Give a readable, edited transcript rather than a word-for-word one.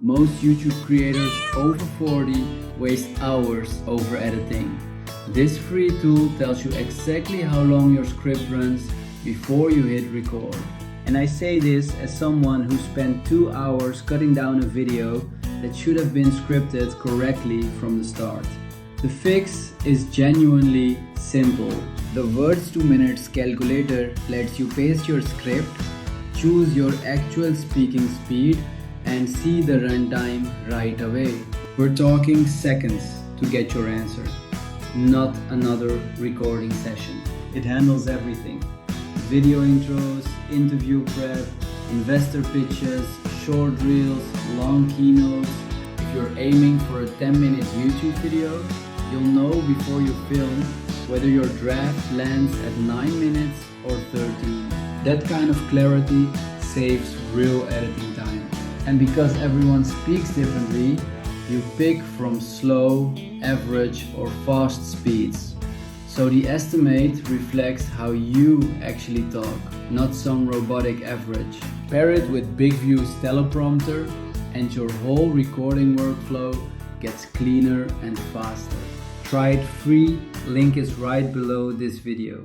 Most YouTube creators over 40 waste hours over editing. This free tool tells you exactly how long your script runs before you hit record. And I say this as someone who spent 2 hours cutting down a video that should have been scripted correctly from the start. The fix is genuinely simple. The words to minutes calculator lets you paste your script, choose your actual speaking speed, and see the runtime right away. We're talking seconds to get your answer, not another recording session. It handles everything: video intros, interview prep, investor pitches, short reels, long keynotes. If you're aiming for a 10-minute YouTube video, you'll know before you film whether your draft lands at 9 minutes or 13. That kind of clarity saves real editing time. And because everyone speaks differently, you pick from slow, average, or fast speeds. So the estimate reflects how you actually talk, not some robotic average. Pair it with BIGVU's teleprompter and your whole recording workflow gets cleaner and faster. Try it free, link is right below this video.